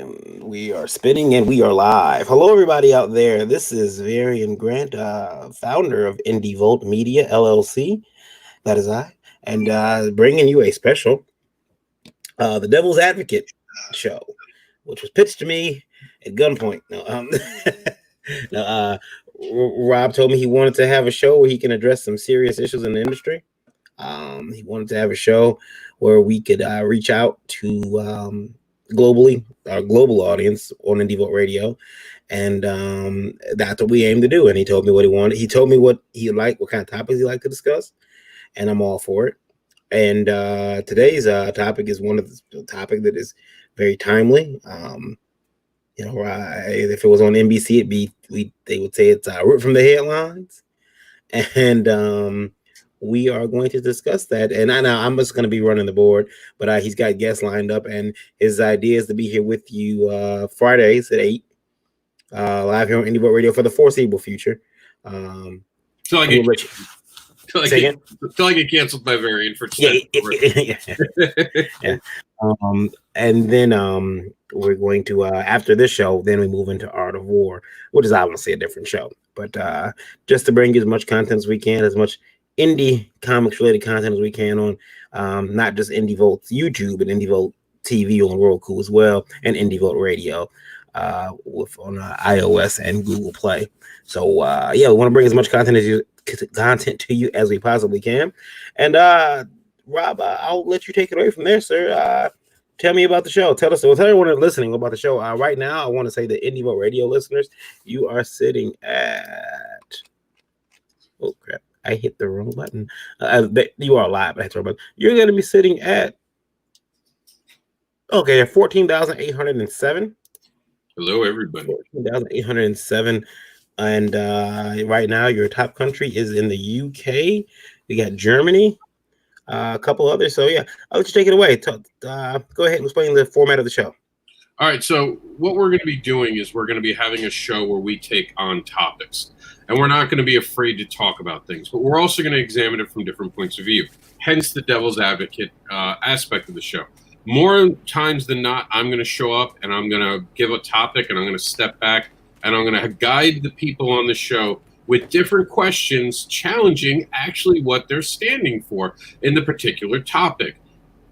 We are spinning and we are live. Hello, everybody out there. This is Varian Grant, founder of Indie Volt Media LLC. That is I, and bringing you a special, The Devil's Advocate show, which was pitched to me at gunpoint. No, no, Rob told me he wanted to have a show where he can address some serious issues in the industry. He wanted to have a show where we could reach out to globally, our global audience on Indie Volt Radio, and that's what we aim to do. And he told me what he wanted. He told me what he liked, what kind of topics he liked to discuss, and I'm all for it. And today's topic is one of the topic that is very timely. If it was on NBC, they would say it's ripped from the headlines, and we are going to discuss that. And I'm just going to be running the board, but he's got guests lined up, and his idea is to be here with you Fridays at 8, live here on Indie Volt Radio for the foreseeable future. Till I get canceled by Varian for yeah. And then we're going to after this show, then we move into Art of War, which is obviously a different show, but just to bring you as much content as we can, as much indie comics related content as we can on not just Indie Volt's YouTube, but Indie Volt TV on Roku as well, and Indie Volt Radio on iOS and Google Play. So we want to bring as much content to you as we possibly can. And Rob, I'll let you take it away from there, sir. Tell me about the show. Tell everyone that's listening about the show. Right now, I want to say the Indie Volt Radio listeners, you are sitting at... Oh, crap. I hit the wrong button. You are live. I hit the wrong button. You're going to be sitting at 14,807. Hello, everybody. 14,807. And right now, your top country is in the UK. We got Germany, a couple others. So, yeah, I'll let you take it away. Go ahead and explain the format of the show. All right. So what we're going to be doing is we're going to be having a show where we take on topics. And we're not going to be afraid to talk about things, but we're also going to examine it from different points of view. Hence the devil's advocate aspect of the show. More times than not, I'm going to show up and I'm going to give a topic and I'm going to step back and I'm going to guide the people on the show with different questions, challenging actually what they're standing for in the particular topic.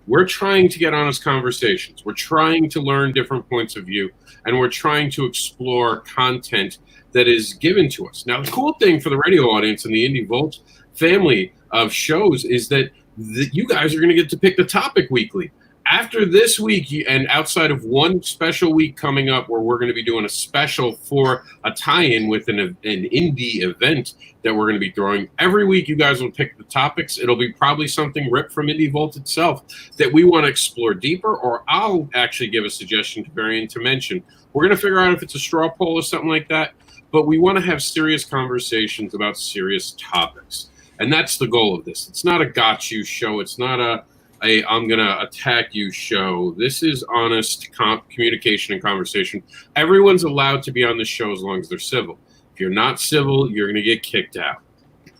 We're trying to get honest conversations. We're trying to learn different points of view, and we're trying to explore content that is given to us. Now, the cool thing for the radio audience and the Indie Volt family of shows is that you guys are going to get to pick the topic weekly. After this week, and outside of one special week coming up where we're going to be doing a special for a tie-in with an indie event that we're going to be throwing, every week you guys will pick the topics. It'll be probably something ripped from Indie Volt itself that we want to explore deeper, or I'll actually give a suggestion to Varian to mention. We're going to figure out if it's a straw poll or something like that, but we want to have serious conversations about serious topics. And that's the goal of this. It's not a got you show. It's not a I'm going to attack you show. This is honest communication and conversation. Everyone's allowed to be on this show as long as they're civil. If you're not civil, you're going to get kicked out.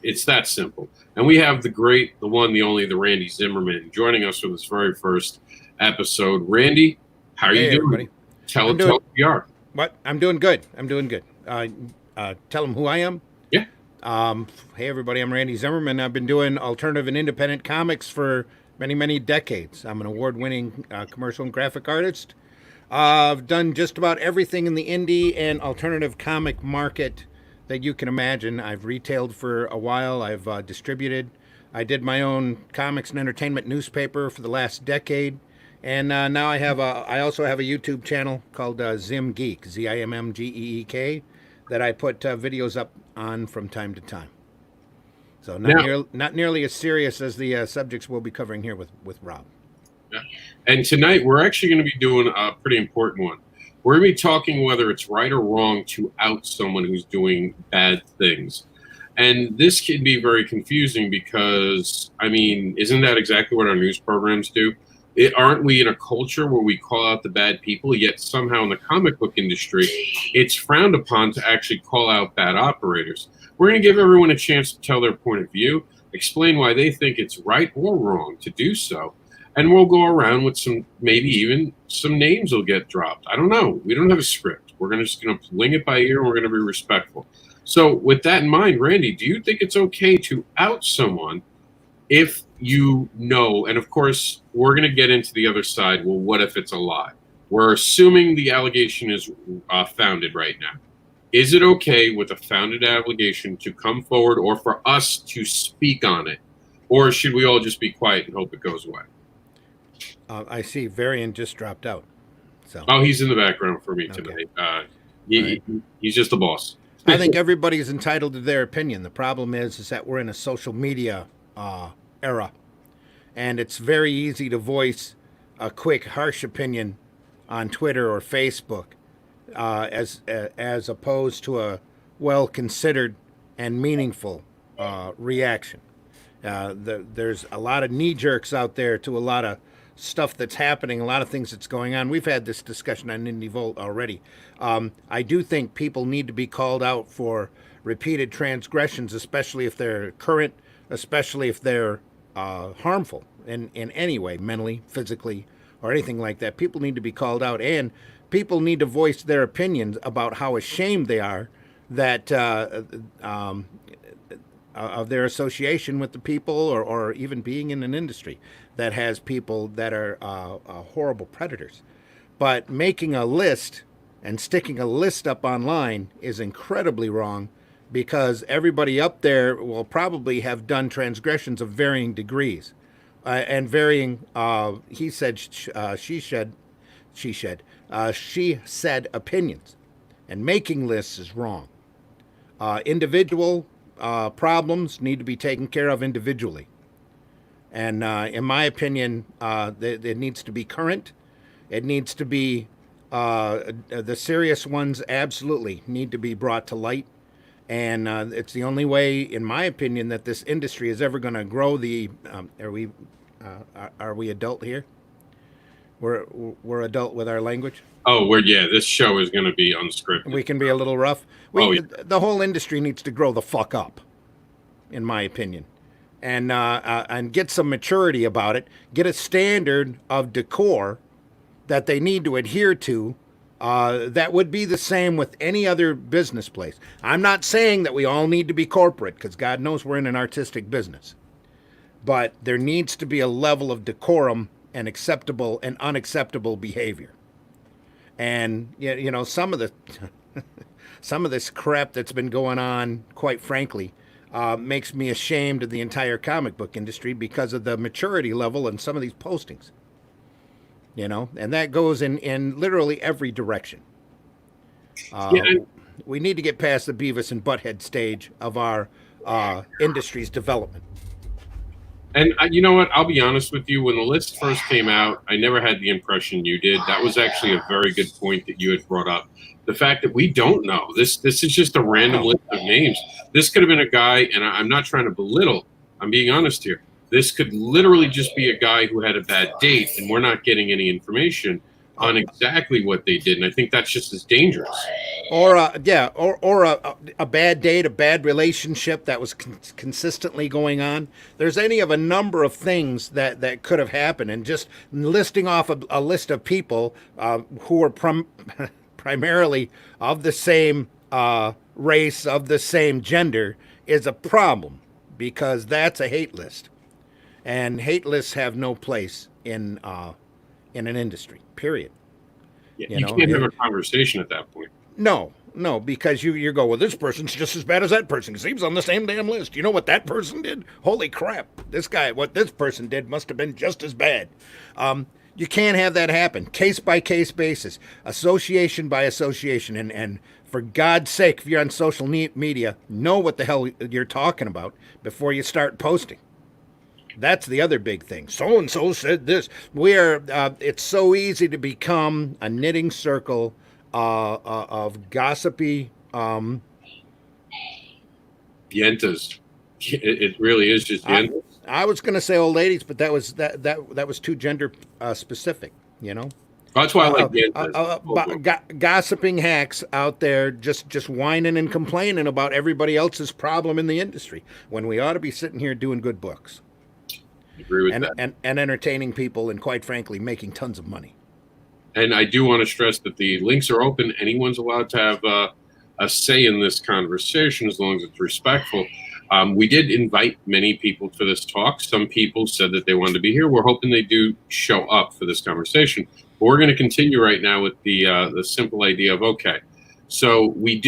It's that simple. And we have the one, the only, the Randy Zimmerman joining us for this very first episode. Randy, how are you doing? Everybody. Tell who you are. What? I'm doing good. Tell them who I am. Yeah. Hey, everybody. I'm Randy Zimmerman. I've been doing alternative and independent comics for many, many decades. I'm an award-winning commercial and graphic artist. I've done just about everything in the indie and alternative comic market that you can imagine. I've retailed for a while. I've distributed. I did my own comics and entertainment newspaper for the last decade. And now I also have a YouTube channel called Zim Geek, ZIMMGEEK, that I put videos up on from time to time. So not nearly as serious as the subjects we'll be covering here with Rob. Yeah. And tonight we're actually going to be doing a pretty important one. We're going to be talking whether it's right or wrong to out someone who's doing bad things. And this can be very confusing because, isn't that exactly what our news programs do? Aren't we in a culture where we call out the bad people, yet somehow in the comic book industry, it's frowned upon to actually call out bad operators? We're going to give everyone a chance to tell their point of view, explain why they think it's right or wrong to do so, and we'll go around with some, maybe even some names will get dropped. I don't know. We don't have a script. We're just going to wing it by ear, and we're going to be respectful. So with that in mind, Randy, do you think it's okay to out someone if you know, and of course, we're going to get into the other side. Well, what if it's a lie? We're assuming the allegation is founded right now. Is it okay with a founded allegation to come forward or for us to speak on it? Or should we all just be quiet and hope it goes away? I see Varian just dropped out. So Oh, he's in the background for me tonight. He's just the boss. I think everybody's entitled to their opinion. The problem is that we're in a social media era, and it's very easy to voice a quick, harsh opinion on Twitter or Facebook, as opposed to a well-considered and meaningful reaction. There's a lot of knee jerks out there to a lot of stuff that's happening, a lot of things that's going on. We've had this discussion on Indie Volt already. I do think people need to be called out for repeated transgressions, especially if they're current, especially if they're harmful in any way, mentally, physically, or anything like that. People need to be called out, and people need to voice their opinions about how ashamed they are that of their association with the people, or even being in an industry that has people that are horrible predators. But making a list and sticking a list up online is incredibly wrong, because everybody up there will probably have done transgressions of varying degrees and varying, he said, she said opinions. And making lists is wrong. Individual problems need to be taken care of individually. And in my opinion, it needs to be current. It needs to be, the serious ones absolutely need to be brought to light. And it's the only way, in my opinion, that this industry is ever going to grow. Are we adult here? We're adult with our language. Oh, this show is going to be unscripted. We can be a little rough. The whole industry needs to grow the fuck up, in my opinion, and get some maturity about it. Get a standard of decor that they need to adhere to. That would be the same with any other business place. I'm not saying that we all need to be corporate, because God knows we're in an artistic business. But there needs to be a level of decorum and acceptable and unacceptable behavior. And some of this crap that's been going on, quite frankly, makes me ashamed of the entire comic book industry because of the maturity level in some of these postings. And that goes in literally every direction. We need to get past the Beavis and Butthead stage of our industry's development. And you know what? I'll be honest with you. When the list first came out, I never had the impression you did. That was actually a very good point that you had brought up. The fact that we don't know. This is just a random list of names. This could have been a guy, and I'm not trying to belittle. I'm being honest here. This could literally just be a guy who had a bad date, and we're not getting any information on exactly what they did. And I think that's just as dangerous. Or a bad date, a bad relationship that was consistently going on. There's any of a number of things that could have happened, and just listing off a list of people who are primarily of the same race, of the same gender, is a problem, because that's a hate list, and hate lists have no place in an industry. Period. Yeah, you can't have a conversation at that point. No, because you go, well, this person's just as bad as that person because he was on the same damn list. You know what that person did? Holy crap. What this person did must have been just as bad. You can't have that happen. Case by case basis, association by association. And for God's sake, if you're on social media, know what the hell you're talking about before you start posting. That's the other big thing. So-and-so said this. It's so easy to become a knitting circle of gossipy Yentas. It really is just yentas. I was going to say old ladies, but that was too gender specific, That's why I like yentas. Gossiping hacks out there just whining and complaining about everybody else's problem in the industry when we ought to be sitting here doing good books. Agree with that. and entertaining people, and quite frankly, making tons of money. And I do want to stress that the links are open. Anyone's allowed to have a say in this conversation as long as it's respectful. We did invite many people for this talk. Some people said that they wanted to be here. We're hoping they do show up for this conversation. But we're going to continue right now with the simple idea of, okay, so we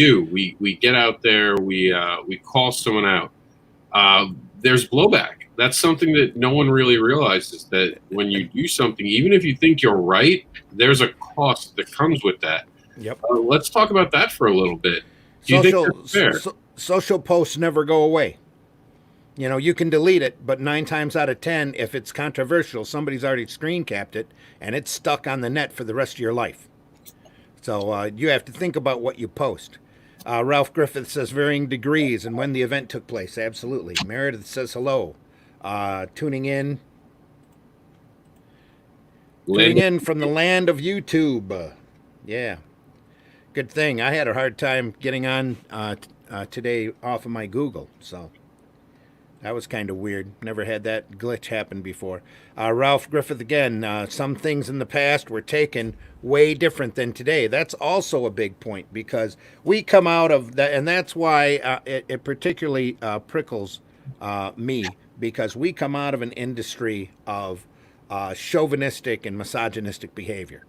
get out there, we call someone out. There's blowback. That's something that no one really realizes, that when you do something, even if you think you're right, there's a cost that comes with that. Yep. Let's talk about that for a little bit. Do you think that's fair? Social posts never go away. You know, you can delete it, but 9 times out of 10, if it's controversial, somebody's already screen capped it, and it's stuck on the net for the rest of your life. So you have to think about what you post. Ralph Griffith says varying degrees and when the event took place. Absolutely. Meredith says hello. Tuning in from the land of YouTube. Yeah. Good thing. I had a hard time getting on today off of my Google, so that was kind of weird. Never had that glitch happen before. Ralph Griffith again. Some things in the past were taken way different than today. That's also a big point, because we come out of that, and that's why it particularly prickles me, because we come out of an industry of chauvinistic and misogynistic behavior,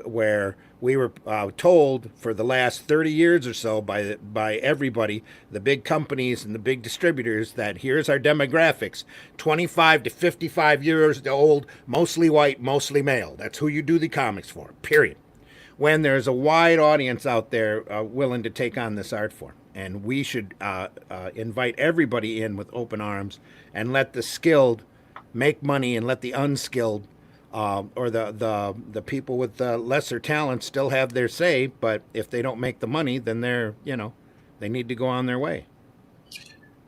where we were told for the last 30 years or so by everybody, the big companies and the big distributors, that here's our demographics: 25 to 55 years old, mostly white, mostly male. That's who you do the comics for, period. When there's a wide audience out there willing to take on this art form. And we should invite everybody in with open arms and let the skilled make money, and let the unskilled or the people with lesser talent still have their say. But if they don't make the money, then they need to go on their way.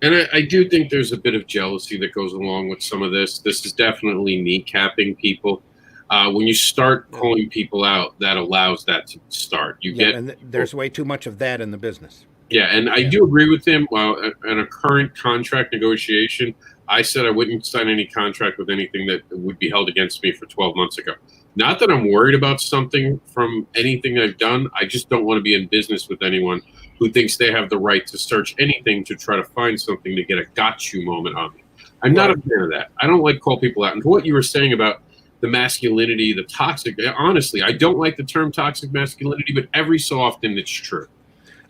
And I do think there's a bit of jealousy that goes along with some of this. This is definitely kneecapping people. When you start calling people out, that allows that to start. And there's way too much of that in the business. Yeah, and I do agree with him. In a current contract negotiation, I said I wouldn't sign any contract with anything that would be held against me for 12 months ago. Not that I'm worried about something from anything I've done. I just don't want to be in business with anyone who thinks they have the right to search anything to try to find something to get a got you moment on me. I'm not a fan of that. I don't like call people out. And what you were saying about the masculinity, the toxic, honestly, I don't like the term toxic masculinity, but every so often it's true.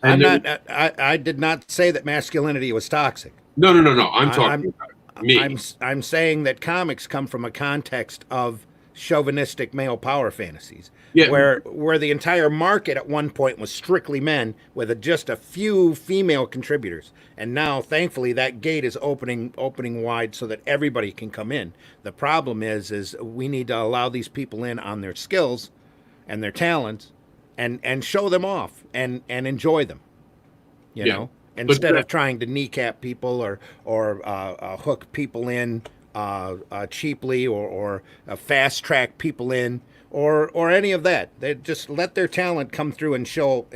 And I did not say that masculinity was toxic. No. I'm talking about me. I'm saying that comics come from a context of chauvinistic male power fantasies, where the entire market at one point was strictly men with just a few female contributors, and now thankfully that gate is opening wide so that everybody can come in. The problem is we need to allow these people in on their skills and their talents, and show them off and enjoy them, you know, instead of trying to kneecap people or hook people in cheaply or fast track people in or any of that. They just let their talent come through and show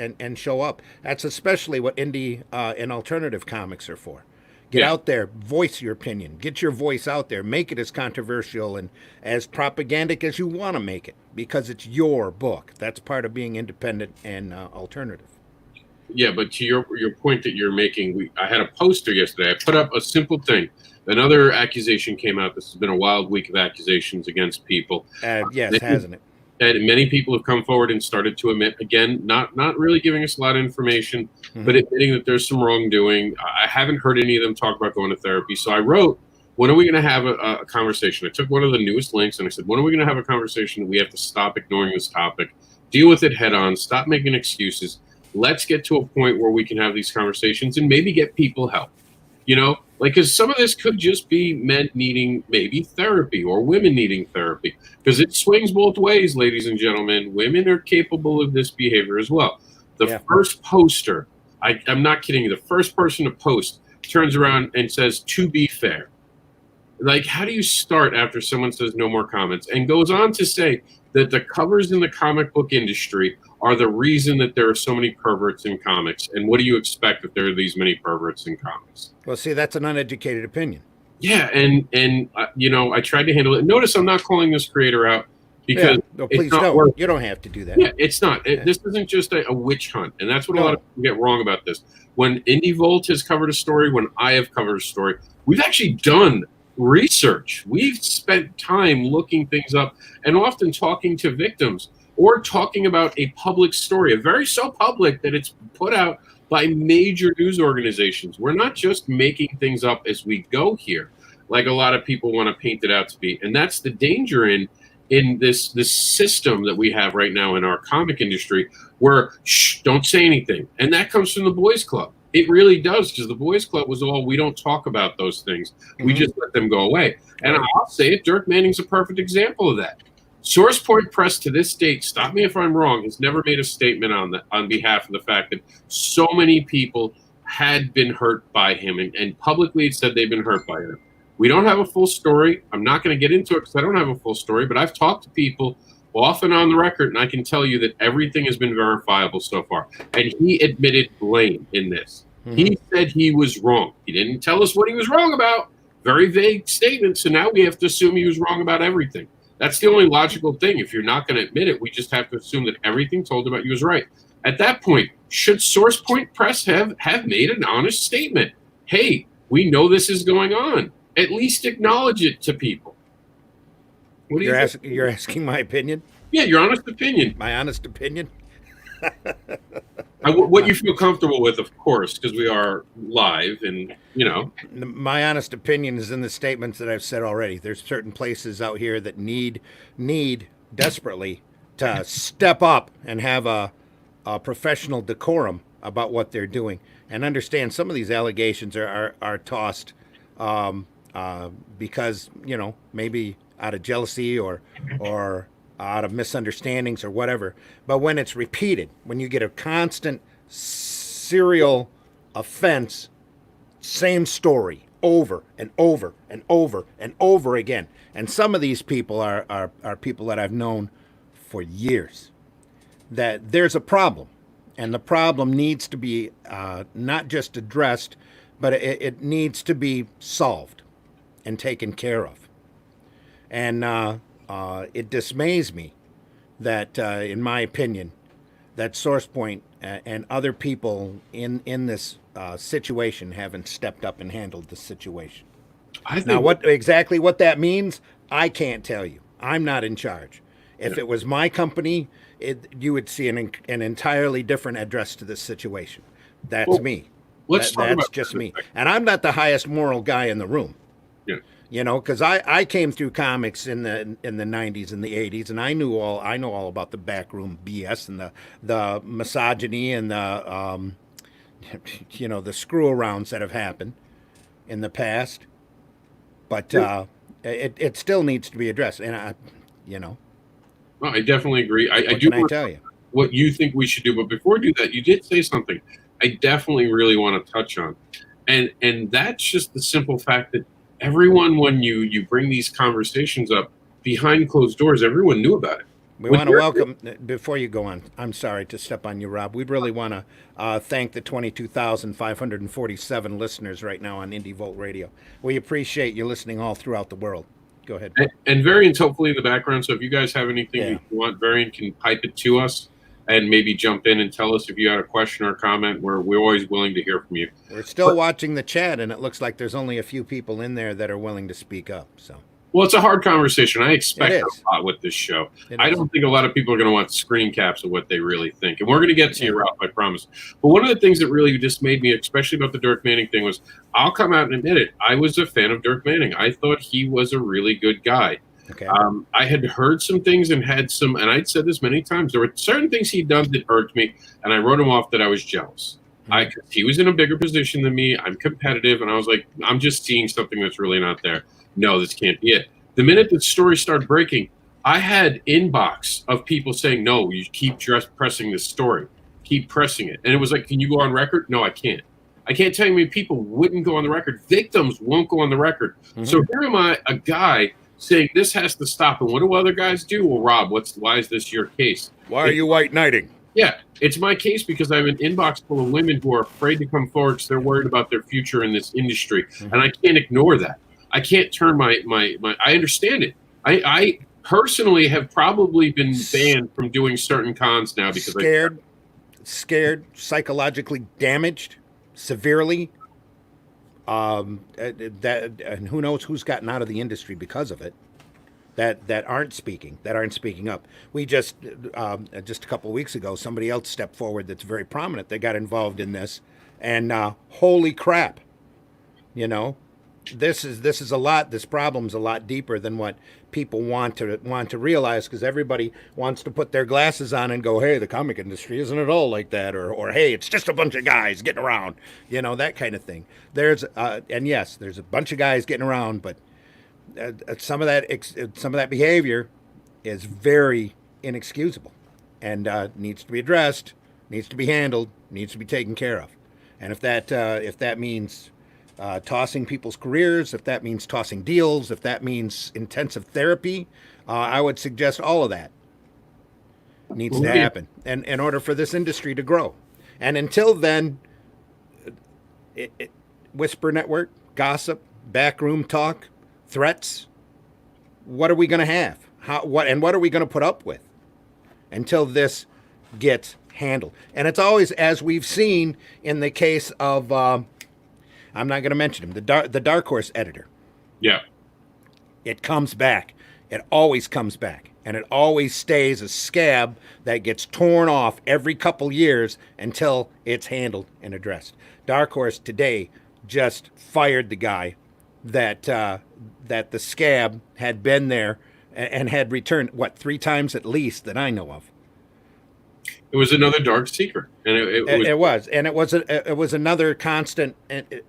up. That's especially what indie and alternative comics are for. Get out there, voice your opinion, get your voice out there, make it as controversial and as propagandic as you want to make it, because it's your book. That's part of being independent and alternative. Yeah, but to your point that you're making, I had a poster yesterday. I put up a simple thing. Another accusation came out. This has been a wild week of accusations against people. Yes, hasn't it? And many people have come forward and started to admit, again, not really giving us a lot of information, but admitting that there's some wrongdoing. I haven't heard any of them talk about going to therapy. So I wrote, when are we going to have a conversation? I took one of the newest links and I said, when are we going to have a conversation that we have to stop ignoring this topic, deal with it head on, stop making excuses. Let's get to a point where we can have these conversations and maybe get people help. You know, like, because some of this could just be men needing maybe therapy or women needing therapy, because it swings both ways, ladies and gentlemen. Women are capable of this behavior as well. The first poster, I'm not kidding you, the first person to post turns around and says, to be fair. Like, how do you start after someone says no more comments? And goes on to say that the covers in the comic book industry are the reason that there are so many perverts in comics. And what do you expect if there are these many perverts in comics? Well, see, that's an uneducated opinion. Yeah, and you know, I tried to handle it. Notice I'm not calling this creator out because No, it's please not don't. worth. You don't have to do that. Yeah, it's not. Yeah. This isn't just a witch hunt, and that's what a No. lot of people get wrong about this. When Indie Volt has covered a story, when I have covered a story, we've actually done research. We've spent time looking things up and often talking to victims or talking about a public story, a very so public that it's put out by major news organizations. We're not just making things up as we go here, like a lot of people want to paint it out to be, and that's the danger in this system that we have right now in our comic industry, where don't say anything, and that comes from the boys club. It really does, because the boys club was all, we don't talk about those things, we just let them go away. And I'll say it, Dirk Manning's a perfect example of that. Source Point Press to this date, stop me if I'm wrong, has never made a statement on behalf of the fact that so many people had been hurt by him, and publicly said they've been hurt by him. We don't have a full story. I'm not going to get into it because I don't have a full story, but I've talked to people often on the record, and I can tell you that everything has been verifiable so far. And he admitted blame in this. He said he was wrong. He didn't tell us what he was wrong about. Very vague statement. So now we have to assume he was wrong about everything. That's the only logical thing. If you're not going to admit it, we just have to assume that everything told about you was right. At that point, should Source Point Press have made an honest statement? Hey, we know this is going on. At least acknowledge it to people. What do you think? You're asking my opinion? Yeah, your honest opinion. My honest opinion? What you feel comfortable with, of course, because we are live, and you know. My honest opinion is in the statements that I've said already. There's certain places out here that need desperately to step up and have a professional decorum about what they're doing, and understand some of these allegations are tossed because, you know, maybe out of jealousy or out of misunderstandings or whatever. But when it's repeated, when you get a constant serial offense, same story over and over and over and over again. And some of these people are people that I've known for years, that there's a problem. And the problem needs to be not just addressed, but it needs to be solved and taken care of. And it dismays me that, in my opinion, that SourcePoint and other people in this situation haven't stepped up and handled the situation. Now, what that means, I can't tell you. I'm not in charge. If it was my company, you would see an entirely different address to this situation. That's me. That's just me. And I'm not the highest moral guy in the room. Yeah. You know, because I came through comics in the 90s and the 80s, and I know all about the backroom BS and the misogyny and the the screw arounds that have happened in the past. But it still needs to be addressed, and I definitely agree. I do. What can I tell you? What you think we should do, but before we do that, you did say something I definitely really want to touch on, and that's just the simple fact that everyone, when you bring these conversations up behind closed doors, everyone knew about it. We want to welcome, before you go on, I'm sorry to step on you, Rob. We really want to thank the 22,547 listeners right now on Indie Volt Radio. We appreciate you listening all throughout the world. Go ahead. And Varian's hopefully in the background, so if you guys have anything you want, Varian can pipe it to us and maybe jump in and tell us if you had a question or a comment. We're always willing to hear from you. We're still watching the chat, and it looks like there's only a few people in there that are willing to speak up. So. Well, it's a hard conversation. I expect a lot with this show. I don't think a lot of people are going to want screen caps of what they really think. And we're going to get to you, Ralph, I promise. But one of the things that really just made me, especially about the Dirk Manning thing, was I'll come out and admit it. I was a fan of Dirk Manning. I thought he was a really good guy. Okay. I had heard some things and had some, and I'd said this many times, there were certain things he'd done that irked me, and I wrote him off that I was jealous. He was in a bigger position than me. I'm competitive, and I was like, I'm just seeing something that's really not there. No, this can't be it. The minute the story started breaking, I had inbox of people saying, no, you keep pressing this story. Keep pressing it. And it was like, can you go on record? No, I can't. I can't tell you how many people wouldn't go on the record. Victims won't go on the record. Mm-hmm. So here am I, a guy saying this has to stop. And what do other guys do? Well, Rob, why is this your case? Why are you white knighting? Yeah, it's my case because I have an inbox full of women who are afraid to come forward because they're worried about their future in this industry. Mm-hmm. And I can't ignore that. I can't turn my I understand it. I personally have probably been banned from doing certain cons now because scared, psychologically damaged, severely. That and who knows who's gotten out of the industry because of it. That aren't speaking up. We just a couple of weeks ago, somebody else stepped forward that's very prominent. They got involved in this, and holy crap, you know, this is a lot. This problem's a lot deeper than what people want to realize, because everybody wants to put their glasses on and go, hey, the comic industry isn't at all like that, or hey, it's just a bunch of guys getting around, you know, that kind of thing. There's and yes, there's a bunch of guys getting around, but some of that behavior is very inexcusable, and needs to be addressed, needs to be handled, needs to be taken care of. And if that means tossing people's careers, if that means tossing deals, if that means intensive therapy, I would suggest all of that needs to happen, and in order for this industry to grow. And until then, whisper network, gossip, backroom talk, threats, what are we going to have? What are we going to put up with until this gets handled? And it's always, as we've seen in the case of, I'm not going to mention him, the Dark Horse editor. Yeah. It comes back. It always comes back. And it always stays a scab that gets torn off every couple years until it's handled and addressed. Dark Horse today just fired the guy that the scab had been there and had returned, 3 times at least that I know of. It was another dark secret, and it was another constant,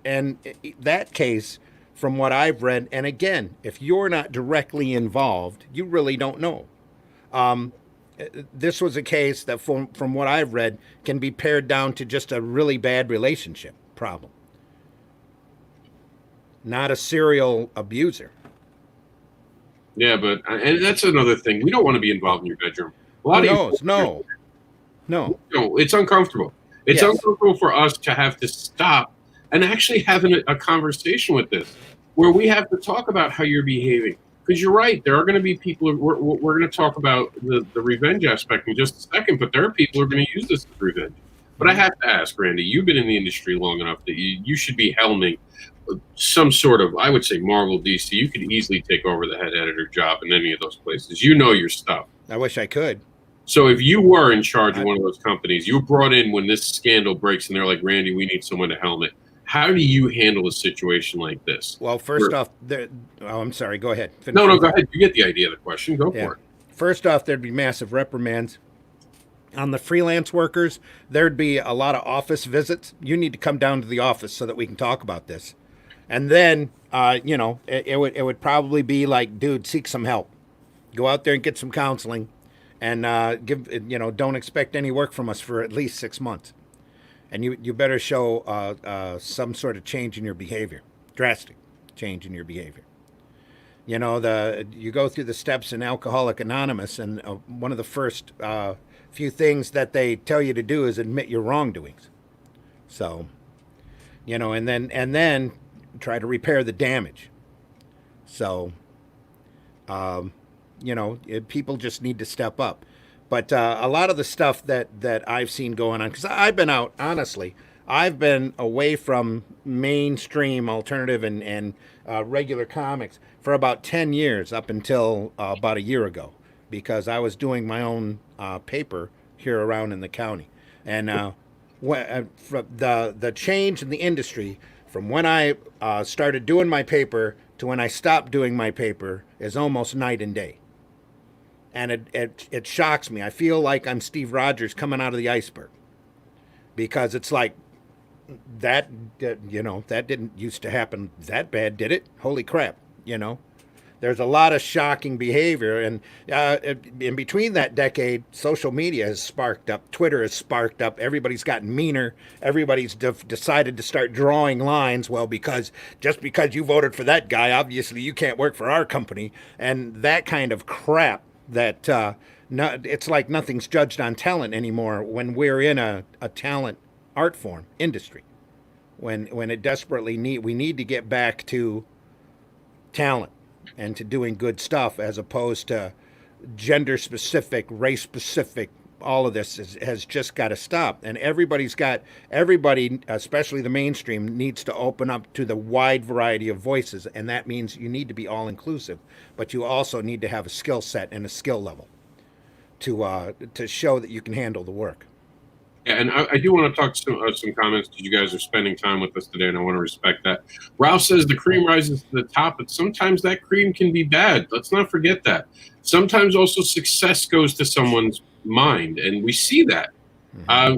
and that case, from what I've read, and again, if you're not directly involved, you really don't know. This was a case that, from what I've read, can be pared down to just a really bad relationship problem, not a serial abuser. Yeah, but and that's another thing. We don't want to be involved in your bedroom. A lot of no, it's uncomfortable. It's uncomfortable for us to have to stop and actually have a conversation with this, where we have to talk about how you're behaving. Because you're right, there are going to be people. We're going to talk about the revenge aspect in just a second, but there are people who are going to use this as revenge. But I have to ask, Randy, you've been in the industry long enough that you should be helming some sort of, I would say, Marvel, DC. You could easily take over the head editor job in any of those places. You know your stuff. I wish I could. So if you were in charge of one of those companies, you were brought in when this scandal breaks and they're like, Randy, we need someone to helm it. How do you handle a situation like this? Well, first off, I'm sorry, go ahead. No, go ahead. You get the idea of the question. Go for it. First off, there'd be massive reprimands. On the freelance workers, there'd be a lot of office visits. You need to come down to the office so that we can talk about this. And then, it would probably be like, dude, seek some help. Go out there and get some counseling, and don't expect any work from us for at least 6 months. And you better show some sort of change in your behavior, drastic change in your behavior. You go through the steps in Alcoholics Anonymous, and one of the first few things that they tell you to do is admit your wrongdoings. So, and then try to repair the damage. So, people just need to step up. But a lot of the stuff that I've seen going on, because I've been out, honestly, I've been away from mainstream alternative and regular comics for about 10 years, up until about a year ago, because I was doing my own paper here around in the county. And the change in the industry from when I started doing my paper to when I stopped doing my paper is almost night and day. And it shocks me. I feel like I'm Steve Rogers coming out of the iceberg, because it's like that didn't used to happen that bad, did it? Holy crap, There's a lot of shocking behavior, and in between that decade, social media has sparked up. Twitter has sparked up. Everybody's gotten meaner. Everybody's decided to start drawing lines. Well, just because you voted for that guy, obviously you can't work for our company, and that kind of crap. That it's like nothing's judged on talent anymore when we're in a talent art form industry. When it desperately we need to get back to talent and to doing good stuff, as opposed to gender specific, race specific. All of this has just got to stop. And everybody, especially the mainstream, needs to open up to the wide variety of voices. And that means you need to be all inclusive, but you also need to have a skill set and a skill level to show that you can handle the work. Yeah, and I do want to talk some comments because you guys are spending time with us today, and I want to respect that. Ralph says the cream rises to the top, but sometimes that cream can be bad. Let's not forget that. Sometimes also success goes to someone's mind, and we see that.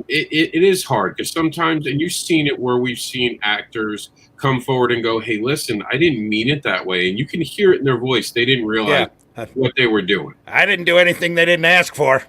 It is hard because sometimes, and you've seen it where we've seen actors come forward and go, "Hey, listen, I didn't mean it that way," and you can hear it in their voice. They didn't realize what they were doing. I didn't do anything they didn't ask for.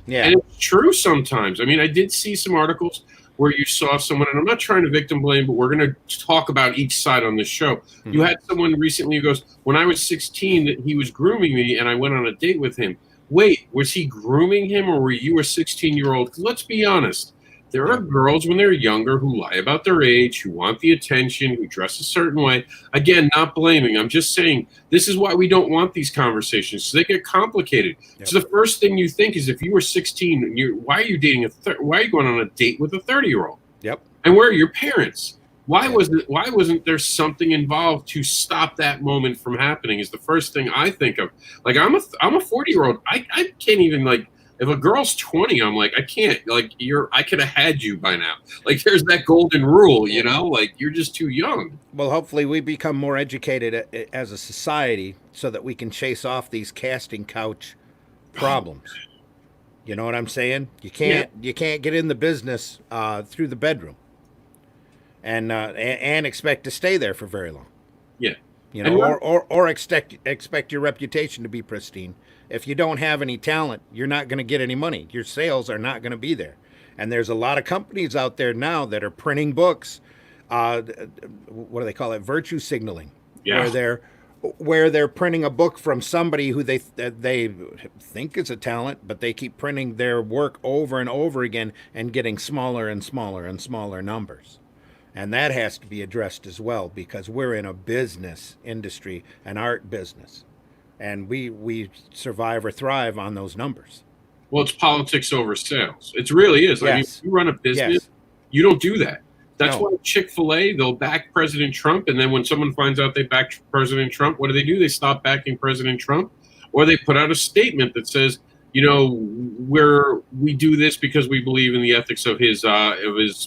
Yeah. And it's true sometimes. I mean, I did see some articles where you saw someone, and I'm not trying to victim blame, but we're going to talk about each side on this show. Mm-hmm. You had someone recently who goes, when I was 16, he was grooming me, and I went on a date with him. Wait, was he grooming him, or were you a 16-year-old? Let's be honest. There are girls when they're younger who lie about their age, who want the attention, who dress a certain way. Again, not blaming. I'm just saying this is why we don't want these conversations. So they get complicated. Yep. So the first thing you think is, if you were 16, why are you dating why are you going on a date with a 30-year-old? Yep. And where are your parents? Why wasn't there something involved to stop that moment from happening? Is the first thing I think of. Like, I'm a 40-year-old. I can't even, like, if a girl's 20, I'm like, I can't, like, I could have had you by now. Like, there's that golden rule, you know, like, you're just too young. Well, hopefully we become more educated as a society so that we can chase off these casting couch problems. You know what I'm saying? You can't get in the business through the bedroom and expect to stay there for very long. Yeah. You know, or expect your reputation to be pristine. If you don't have any talent, you're not going to get any money. Your sales are not going to be there. And there's a lot of companies out there now that are printing books. What do they call it? Virtue signaling. Yeah. Where they're printing a book from somebody who they think is a talent, but they keep printing their work over and over again and getting smaller and smaller and smaller numbers. And that has to be addressed as well, because we're in a business industry, an art business. And we survive or thrive on those numbers. Well, it's politics over sales. It really is. Yes. I mean, if you run a business, you don't do that. That's why Chick-fil-A, they'll back President Trump, and then when someone finds out they backed President Trump, what do? They stop backing President Trump, or they put out a statement that says, you know, we do this because we believe in the ethics of his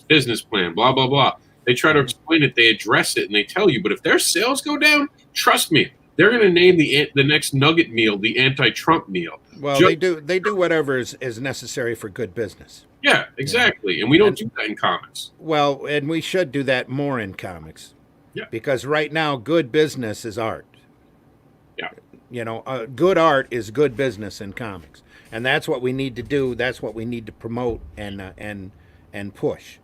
business plan, blah, blah, blah. They try to explain it, they address it, and they tell you. But if their sales go down, trust me, they're going to name the next nugget meal the anti-Trump meal. Well, they do whatever is necessary for good business. Yeah, exactly. And we don't do that in comics. Well, and we should do that more in comics. Yeah. Because right now, good business is art. Yeah. You know, good art is good business in comics. And that's what we need to do. That's what we need to promote and push.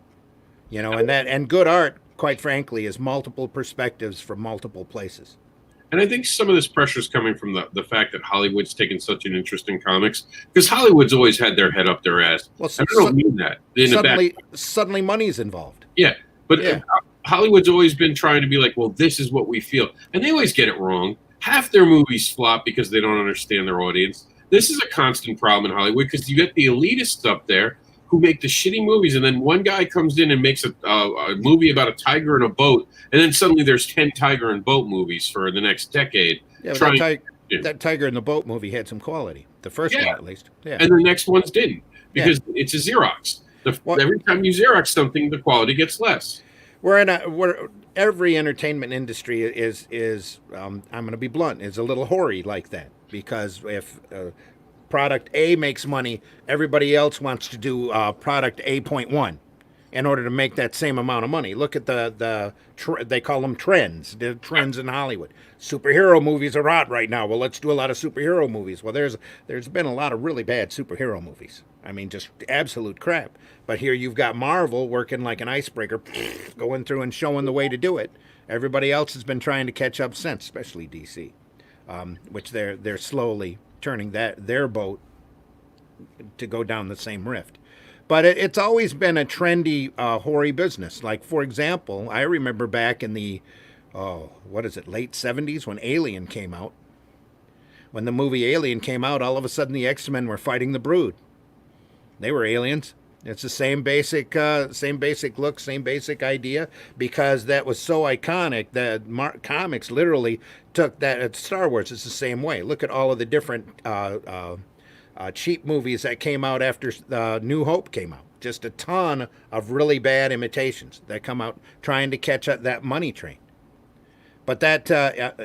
You know, and good art, quite frankly, is multiple perspectives from multiple places. And I think some of this pressure is coming from the fact that Hollywood's taken such an interest in comics, because Hollywood's always had their head up their ass. Well, and I don't mean that. Suddenly money's involved. Yeah, but Hollywood's always been trying to be like, well, this is what we feel. And they always get it wrong. Half their movies flop because they don't understand their audience. This is a constant problem in Hollywood, because you get the elitists up there who make the shitty movies, and then one guy comes in and makes a movie about a tiger in a boat, and then suddenly there's 10 tiger and boat movies for the next decade. Yeah, that tiger in the boat movie had some quality. The first one, at least. Yeah. And the next ones didn't, because it's a Xerox. Every time you Xerox something, the quality gets less. Every entertainment industry is I'm going to be blunt, is a little hoary like that, because if product A makes money, everybody else wants to do product A.1 in order to make that same amount of money. Look at they call them trends. The trends in Hollywood. Superhero movies are hot right now. Well, let's do a lot of superhero movies. Well, there's been a lot of really bad superhero movies. I mean, just absolute crap. But here you've got Marvel working like an icebreaker, going through and showing the way to do it. Everybody else has been trying to catch up since, especially DC, which they're slowly turning their boat to go down the same rift. But it's always been a trendy, hoary business. Like, for example, I remember back in the oh, what is it, late 70s when Alien came out. When the movie Alien came out, all of a sudden the X-Men were fighting the Brood. They were aliens. It's the same basic look, same basic idea, because that was so iconic that comics literally took that. At Star Wars, it's the same way. Look at all of the different cheap movies that came out after New Hope came out. Just a ton of really bad imitations that come out trying to catch up that money train. But that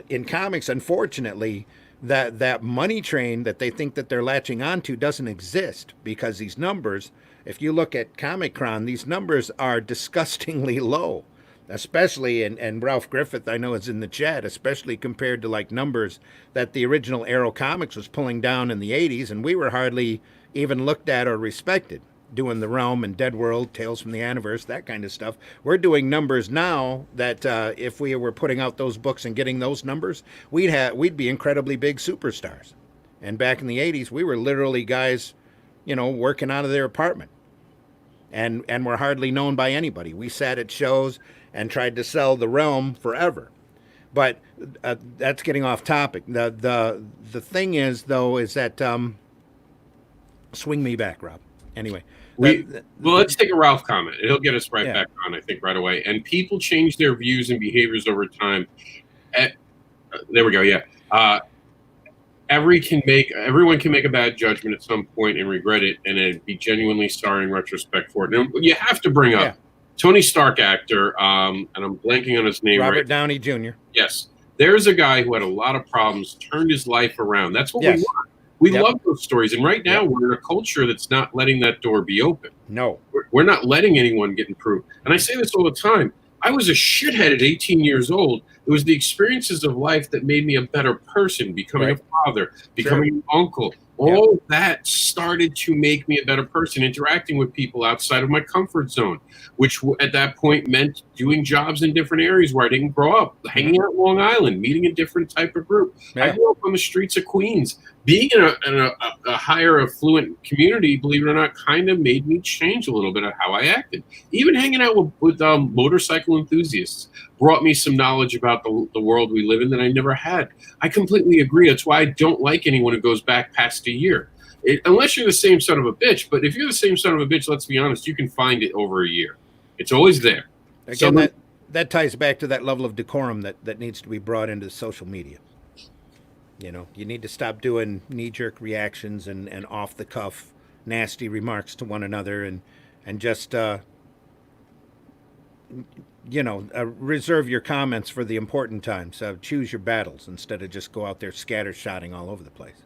in comics, unfortunately, that money train that they think that they're latching onto doesn't exist, because these numbers, if you look at Comic-Con, these numbers are disgustingly low, especially, and Ralph Griffith, I know, is in the chat, especially compared to like numbers that the original Arrow Comics was pulling down in the 80s, and we were hardly even looked at or respected. Doing The Realm and Dead World, Tales from the Universe, that kind of stuff. We're doing numbers now that if we were putting out those books and getting those numbers, we'd be incredibly big superstars. And back in the 80s, we were literally guys, working out of their apartment. And were hardly known by anybody. We sat at shows and tried to sell The Realm forever. But that's getting off topic. The thing is, though, is that swing me back, Rob. Anyway, well, let's take a Ralph comment. It'll get us right back on, I think, right away. And people change their views and behaviors over time. There we go. Yeah. Everyone can make a bad judgment at some point and regret it, and it'd be genuinely sorry in retrospect for it. And you have to bring up Tony Stark actor, and I'm blanking on his name. Robert Downey Jr. Yes. There's a guy who had a lot of problems, turned his life around. That's what we want. We love those stories. And right now we're in a culture that's not letting that door be open. No. We're not letting anyone get improved. And I say this all the time. I was a shithead at 18 years old. It was the experiences of life that made me a better person, becoming a father, becoming an uncle. All that started to make me a better person, interacting with people outside of my comfort zone, which at that point meant doing jobs in different areas where I didn't grow up, hanging out in Long Island, meeting a different type of group. I grew up on the streets of Queens. Being in a higher affluent community, believe it or not, kind of made me change a little bit of how I acted. Even hanging out with motorcycle enthusiasts brought me some knowledge about the world we live in that I never had. I completely agree. That's why I don't like anyone who goes back past a year. Unless you're the same son of a bitch. But if you're the same son of a bitch, let's be honest, you can find it over a year. It's always there. Again, that ties back to that level of decorum that needs to be brought into social media. You need to stop doing knee-jerk reactions and off-the-cuff nasty remarks to one another and just, reserve your comments for the important times. Choose your battles instead of just go out there scattershotting all over the place.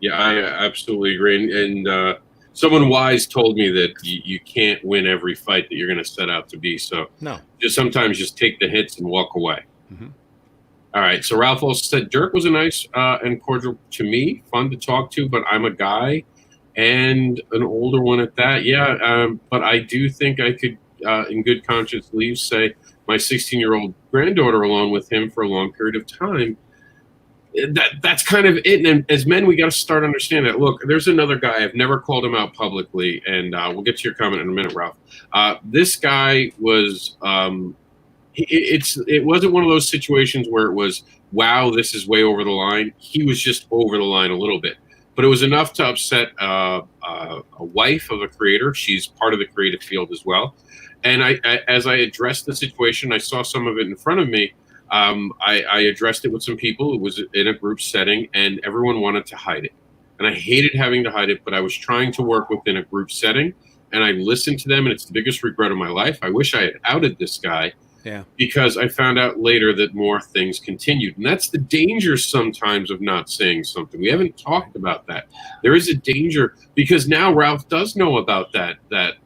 Yeah, I absolutely agree. And someone wise told me that you can't win every fight that you're going to set out to be. So sometimes just take the hits and walk away. Mm-hmm. All right. So Ralph also said Dirk was a nice and cordial to me, fun to talk to, but I'm a guy and an older one at that. Yeah. But I do think I could, in good conscience, say my 16-year-old granddaughter along with him for a long period of time. That's kind of it. And as men, we got to start understanding that. Look, there's another guy. I've never called him out publicly, and we'll get to your comment in a minute, Ralph. This guy was. It wasn't one of those situations where it was, wow, this is way over the line. He was just over the line a little bit, but it was enough to upset a wife of a creator. She's part of the creative field as well. And as I addressed the situation, I saw some of it in front of me. I addressed it with some people. It was in a group setting, and everyone wanted to hide it. And I hated having to hide it, but I was trying to work within a group setting, and I listened to them, and it's the biggest regret of my life. I wish I had outed this guy. Yeah. Because I found out later that more things continued. And that's the danger sometimes of not saying something. We haven't talked about that. There is a danger because now Ralph does know about that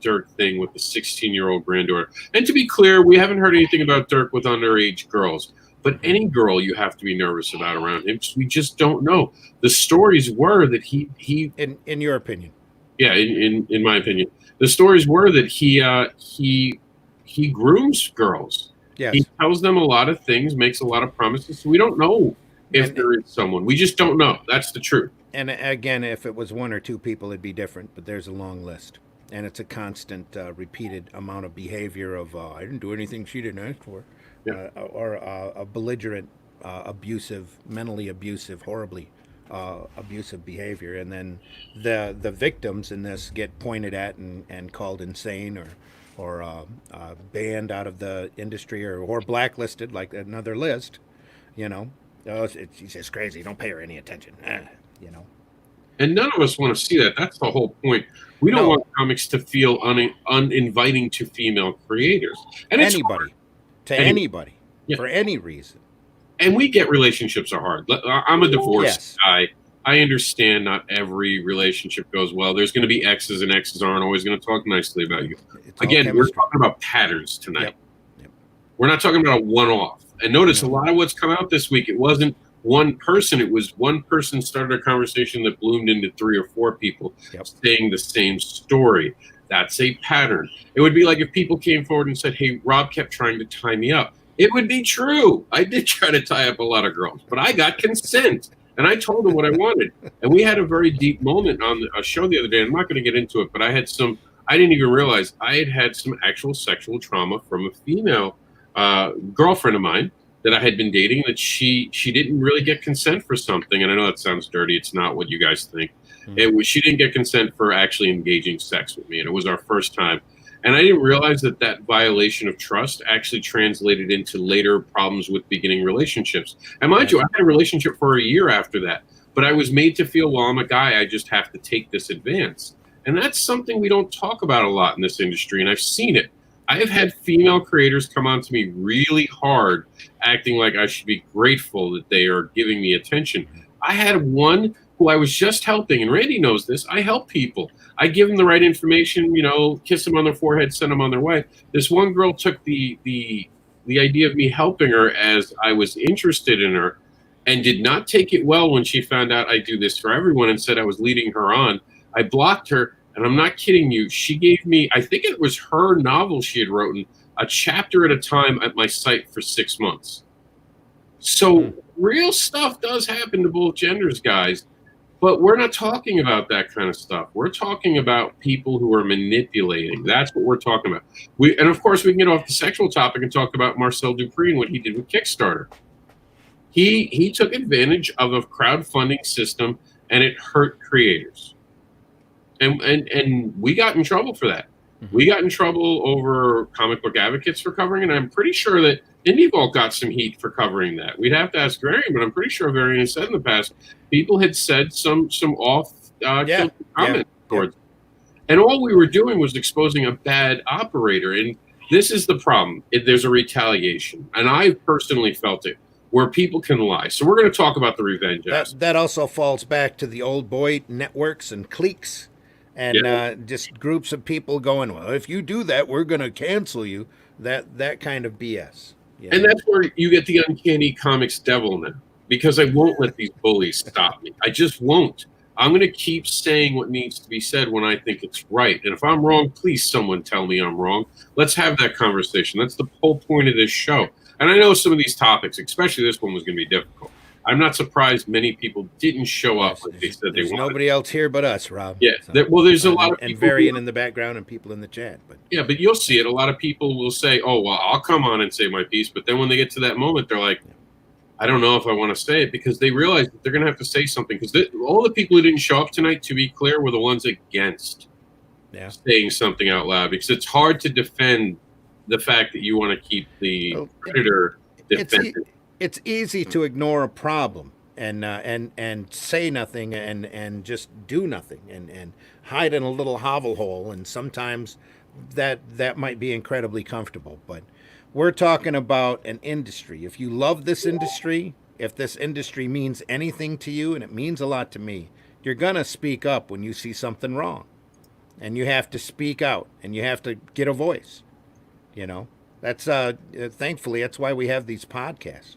Dirk thing with the 16-year-old granddaughter. And to be clear, we haven't heard anything about Dirk with underage girls. But any girl you have to be nervous about around him. We just don't know. The stories were that he in your opinion. Yeah, in my opinion. The stories were that he grooms girls. Yes. He tells them a lot of things, makes a lot of promises. So we don't know if there is someone. We just don't know. That's the truth. And again, if it was one or two people, it'd be different. But there's a long list. And it's a constant, repeated amount of behavior of, I didn't do anything she didn't ask for. or a belligerent, mentally abusive, horribly abusive behavior, and then the victims in this get pointed at and called insane or banned out of the industry or blacklisted, like another list. You know, oh, she's just crazy. Don't pay her any attention. You know. And none of us want to see that. That's the whole point. We don't want comics to feel uninviting to female creators. And anybody, for any reason. And we get relationships are hard. I'm a divorced guy. I understand not every relationship goes well. There's going to be exes, and exes aren't always going to talk nicely about you. Again, we're talking about patterns tonight. Yep. We're not talking about a one-off. And notice a lot of what's come out this week, it wasn't one person. It was one person started a conversation that bloomed into 3 or 4 people saying the same story. That's a pattern. It would be like if people came forward and said, hey, Rob kept trying to tie me up. It would be true. I did try to tie up a lot of girls, but I got consent. And I told them what I wanted. And we had a very deep moment on a show the other day. I'm not going to get into it, but I didn't even realize I had some actual sexual trauma from a female girlfriend of mine that I had been dating, that she didn't really get consent for something. And I know that sounds dirty. It's not what you guys think. She didn't get consent for actually engaging sex with me. And it was our first time. And I didn't realize that violation of trust actually translated into later problems with beginning relationships. And mind you, I had a relationship for a year after that. But I was made to feel, well, I'm a guy. I just have to take this advance. And that's something we don't talk about a lot in this industry. And I've seen it. I have had female creators come on to me really hard, acting like I should be grateful that they are giving me attention. I had one who I was just helping, and Randy knows this. I help people. I give them the right information, kiss them on their forehead, send them on their way. This one girl took the idea of me helping her as I was interested in her and did not take it well when she found out I do this for everyone and said I was leading her on. I blocked her. And I'm not kidding you. She gave me, I think it was her novel she had written, a chapter at a time at my site for 6 months. So real stuff does happen to both genders, guys. But we're not talking about that kind of stuff. We're talking about people who are manipulating. That's what we're talking about. And of course, we can get off the sexual topic and talk about Marcel Dupree and what he did with Kickstarter. He took advantage of a crowdfunding system, and it hurt creators. And we got in trouble for that. We got in trouble over Comic Book Advocates for covering it. And I'm pretty sure that Indie Vault got some heat for covering that. We'd have to ask Varian, but I'm pretty sure Varian has said in the past, people had said some off comments towards it. And all we were doing was exposing a bad operator. And this is the problem. There's a retaliation. And I personally felt it, where people can lie. So we're going to talk about the revenge. That also falls back to the old boy networks and cliques. And just groups of people going, well, if you do that, we're going to cancel you. That kind of BS. And that's where you get the uncanny comics devil now, because I won't let these bullies stop me. I just won't. I'm going to keep saying what needs to be said when I think it's right. And if I'm wrong, please someone tell me I'm wrong. Let's have that conversation. That's the whole point of this show. And I know some of these topics, especially this one, was going to be difficult. I'm not surprised many people didn't show up like they said they wanted. Nobody else here but us, Rob. Yeah. So, there's a lot of people. And Varian in the background and people in the chat. But but you'll see it. A lot of people will say, oh, well, I'll come on and say my piece. But then when they get to that moment, they're like, I don't know if I want to say it, because they realize that they're going to have to say something. Because all the people who didn't show up tonight, to be clear, were the ones against saying something out loud. Because it's hard to defend the fact that you want to keep the predator defended. It's easy to ignore a problem and say nothing and just do nothing and hide in a little hovel hole, and sometimes that might be incredibly comfortable. But we're talking about an industry. If you love this industry, if this industry means anything to you, and it means a lot to me, you're gonna speak up when you see something wrong, and you have to speak out, and you have to get a voice. That's thankfully that's why we have these podcasts.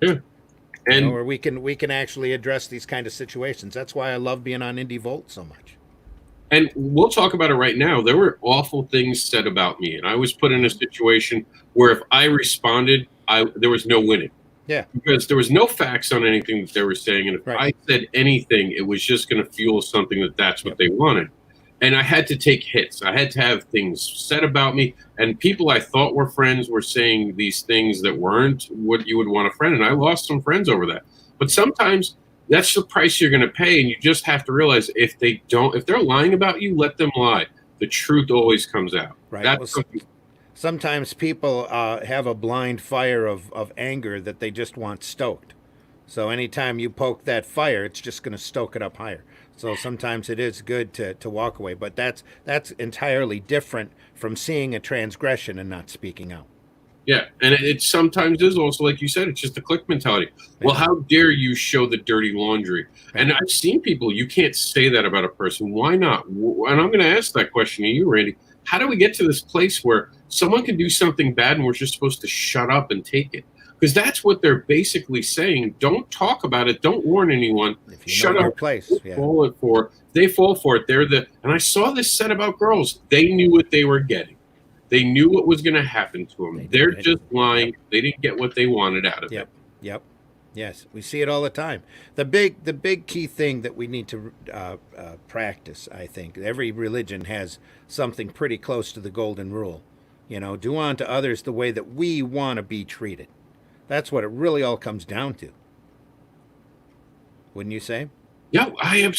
Yeah. And where we can actually address these kind of situations. That's why I love being on Indie Vault so much. And we'll talk about it right now. There were awful things said about me, and I was put in a situation where if I responded, there was no winning. Yeah. Because there was no facts on anything that they were saying, and if I said anything, it was just going to fuel something that's what they wanted. And I had to take hits. I had to have things said about me, and people I thought were friends were saying these things that weren't what you would want a friend. And I lost some friends over that. But sometimes that's the price you're going to pay, and you just have to realize if they're lying about you, let them lie. The truth always comes out. Right. That's Well, sometimes people have a blind fire of anger that they just want stoked. So anytime you poke that fire, it's just going to stoke it up higher. So sometimes it is good to walk away, but that's entirely different from seeing a transgression and not speaking out. Yeah, and it sometimes is also, like you said, it's just a click mentality. Well, how dare you show the dirty laundry? And I've seen people, you can't say that about a person. Why not? And I'm going to ask that question to you, Randy. How do we get to this place where someone can do something bad and we're just supposed to shut up and take it? Because that's what they're basically saying. Don't talk about it. Don't warn anyone. If you Shut know your up. place. Yeah. They fall for it. And I saw this said about girls. They knew what they were getting. They knew what was going to happen to them. They're just lying. Yep. They didn't get what they wanted out of it. Yep. Yes, we see it all the time. The big key thing that we need to practice, I think, every religion has something pretty close to the golden rule. You know, do unto others the way that we want to be treated. That's what it really all comes down to. Wouldn't you say? Yeah, I am.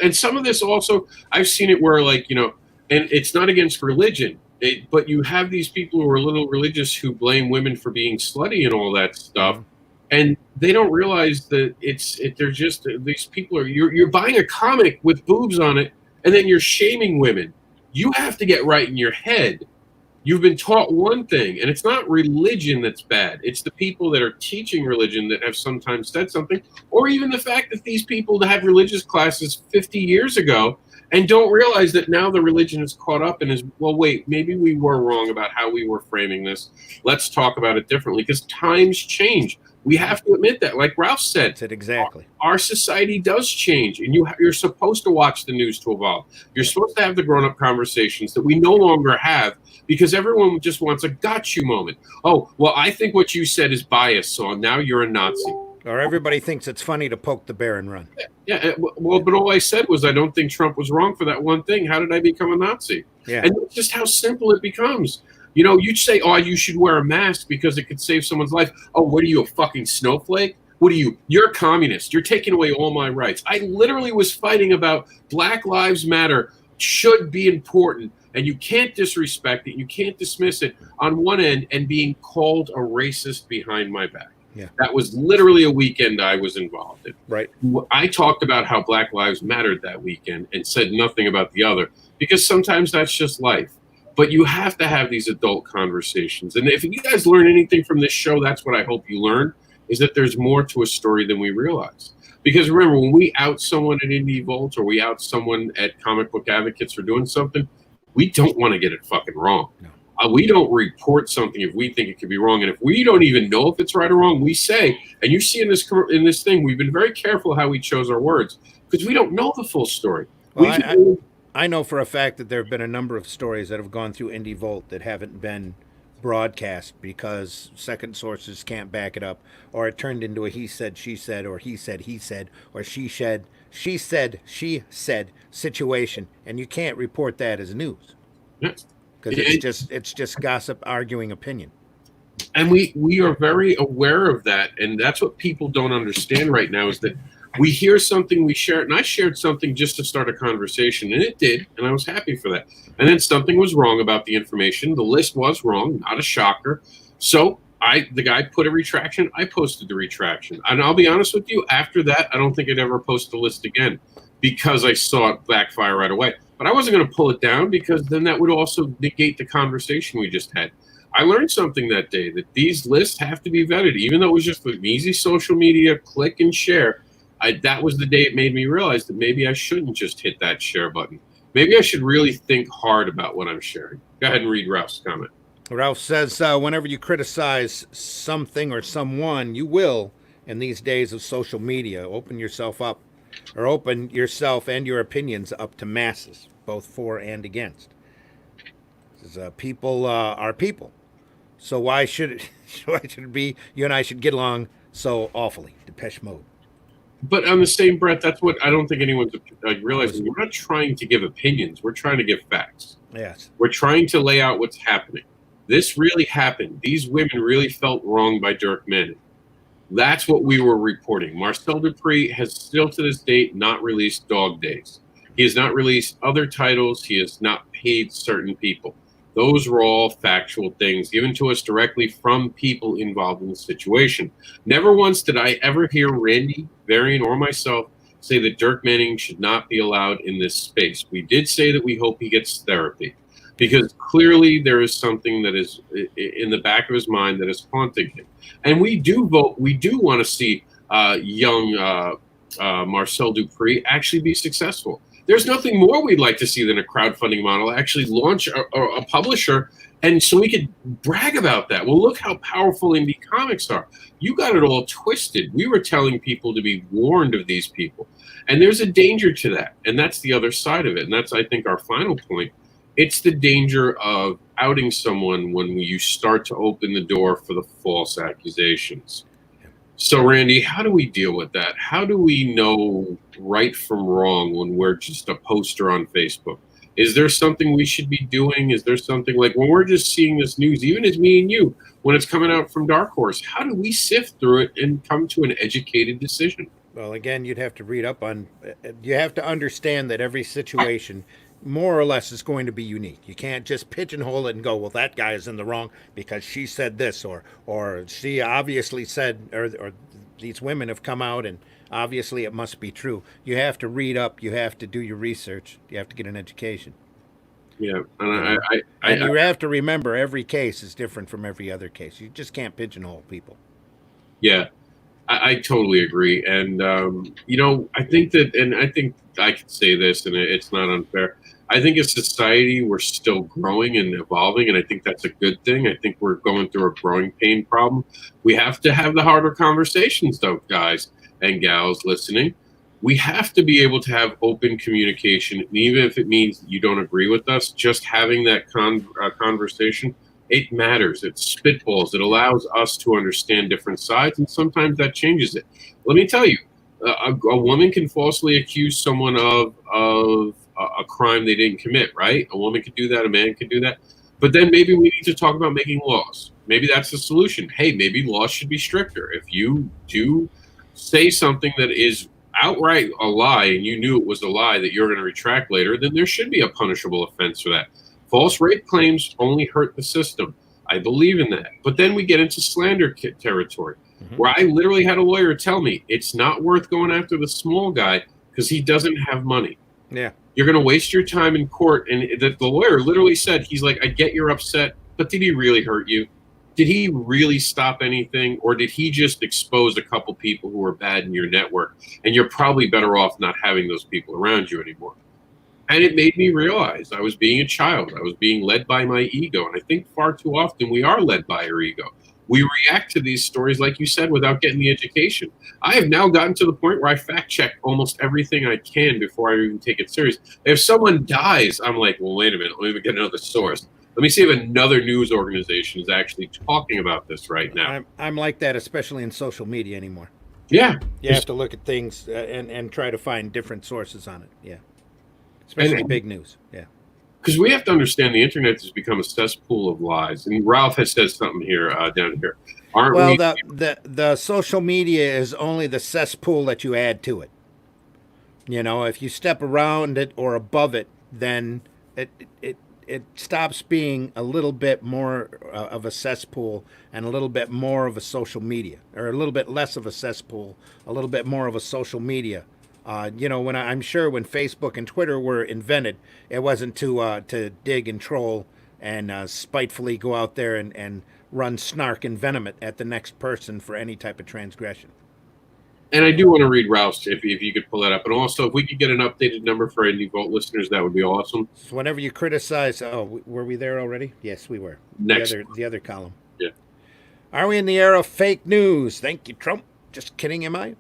And some of this also, I've seen it where, like, and it's not against religion, but you have these people who are a little religious who blame women for being slutty and all that stuff. And they don't realize that they're just, these people you're buying a comic with boobs on it, and then you're shaming women. You have to get right in your head. You've been taught one thing, and it's not religion that's bad. It's the people that are teaching religion that have sometimes said something, or even the fact that these people that had religious classes 50 years ago and don't realize that now the religion is caught up and is, well, wait, maybe we were wrong about how we were framing this. Let's talk about it differently, because times change. We have to admit that. Like Ralph said, that's it exactly. Our society does change, and you're supposed to watch the news to evolve. You're supposed to have the grown-up conversations that we no longer have, because everyone just wants a got you moment. Oh, well, I think what you said is biased, so now you're a Nazi. Or everybody thinks it's funny to poke the bear and run. Yeah, well, but all I said was I don't think Trump was wrong for that one thing. How did I become a Nazi? Yeah. And that's just how simple it becomes. You'd say, oh, you should wear a mask because it could save someone's life. Oh, what are you, a fucking snowflake? What are you? You're a communist. You're taking away all my rights. I literally was fighting about Black Lives Matter should be important, and you can't disrespect it. You can't dismiss it on one end and being called a racist behind my back. Yeah. That was literally a weekend I was involved in. Right. I talked about how Black Lives mattered that weekend and said nothing about the other, because sometimes that's just life. But you have to have these adult conversations. And if you guys learn anything from this show, that's what I hope you learn, is that there's more to a story than we realize. Because remember, when we out someone at Indie Vault or we out someone at Comic Book Advocates for doing something, we don't want to get it fucking wrong. No. We don't report something if we think it could be wrong. And if we don't even know if it's right or wrong, we say, and you see in this thing, we've been very careful how we chose our words, because we don't know the full story. Well, I know for a fact that there have been a number of stories that have gone through Indie Vault that haven't been broadcast because second sources can't back it up, or it turned into a he said, she said, or he said, or she said, she said situation, and you can't report that as news. Yes. Because it's just gossip arguing opinion. And we are very aware of that, and that's what people don't understand right now, is that we hear something, we share it, and I shared something just to start a conversation, and it did, and I was happy for that. And then something was wrong about the information. The list was wrong, not a shocker. So the guy put a retraction, I posted the retraction. And I'll be honest with you, after that, I don't think I'd ever post the list again, because I saw it backfire right away. But I wasn't going to pull it down, because then that would also negate the conversation we just had. I learned something that day, that these lists have to be vetted, even though it was just an easy social media click and share. That was the day it made me realize that maybe I shouldn't just hit that share button. Maybe I should really think hard about what I'm sharing. Go ahead and read Ralph's comment. Ralph says, whenever you criticize something or someone, you will, in these days of social media, open yourself and your opinions up to masses, both for and against. People are people. So why should it be you and I should get along so awfully? Depeche Mode. But on the same breath, that's what I don't think anyone's realizing. We're not trying to give opinions. We're trying to give facts. Yes. We're trying to lay out what's happening. This really happened. These women really felt wronged by Dirk Manning. That's what we were reporting. Marcel Dupree has still to this date not released Dog Days. He has not released other titles. He has not paid certain people. Those were all factual things given to us directly from people involved in the situation. Never once did I ever hear Randy, Varian, or myself say that Dirk Manning should not be allowed in this space. We did say that we hope he gets therapy, because clearly there is something that is in the back of his mind that is haunting him. And we do vote. We do want to see young Marcel Dupree actually be successful. There's nothing more we'd like to see than a crowdfunding model actually launch a publisher, and so we could brag about that. Well, look how powerful indie comics are. You got it all twisted. We were telling people to be warned of these people, and there's a danger to that, and that's the other side of it, and that's, I think, our final point. It's the danger of outing someone when you start to open the door for the false accusations. So, Randy, how do we deal with that? How do we know right from wrong when we're just a poster on Facebook? Is there something we should be doing? Is there something like when we're just seeing this news, even as me and you, when it's coming out from Dark Horse, how do we sift through it and come to an educated decision? Well, again, you'd have to read up on, you have to understand that every situation more or less is going to be unique. You can't just pigeonhole it and go, well, that guy is in the wrong because she said this, or she obviously said, or these women have come out and obviously it must be true. You have to read up, you have to do your research, you have to get an education. Yeah, and you have to remember every case is different from every other case. You just can't pigeonhole people. Yeah, I totally agree. And, I think that, and I think I can say this, and it's not unfair. I think as society, we're still growing and evolving, and I think that's a good thing. I think we're going through a growing pain problem. We have to have the harder conversations, though, guys and gals listening. We have to be able to have open communication, and even if it means you don't agree with us, just having that conversation, it matters. It spitballs. It allows us to understand different sides, and sometimes that changes it. Let me tell you, a woman can falsely accuse someone of a crime they didn't commit, right? A woman could do that. A man could do that. But then maybe we need to talk about making laws. Maybe that's the solution. Hey, maybe laws should be stricter. If you do say something that is outright a lie and you knew it was a lie that you're going to retract later, then there should be a punishable offense for that. False rape claims only hurt the system. I believe in that. But then we get into slander territory, where I literally had a lawyer tell me it's not worth going after the small guy because he doesn't have money. Yeah. You're going to waste your time in court. And the lawyer literally said, he's like, I get you're upset, but did he really hurt you? Did he really stop anything? Or did he just expose a couple people who were bad in your network? And you're probably better off not having those people around you anymore. And it made me realize I was being a child. I was being led by my ego. And I think far too often we are led by our ego. We react to these stories, like you said, without getting the education. I have now gotten to the point where I fact check almost everything I can before I even take it serious. If someone dies, I'm like, well, wait a minute, let me get another source. Let me see if another news organization is actually talking about this right now. I'm like that, especially in social media anymore. Yeah. You have to look at things and try to find different sources on it. Yeah. Especially big news. Yeah. Because we have to understand the internet has become a cesspool of lies. And Ralph has said something here, down here. The social media is only the cesspool that you add to it. You know, if you step around it or above it, then it stops being a little bit more of a cesspool and a little bit more of a social media, or a little bit less of a cesspool, a little bit more of a social media. I'm sure when Facebook and Twitter were invented, it wasn't to dig and troll and spitefully go out there and run snark and venom at the next person for any type of transgression. And I do want to read Ralph's, if you could pull that up. And also, if we could get an updated number for Indie Vault listeners, that would be awesome. So whenever you criticize, were we there already? Yes, we were. Next. The other column. Yeah. Are we in the era of fake news? Thank you, Trump. Just kidding, am I?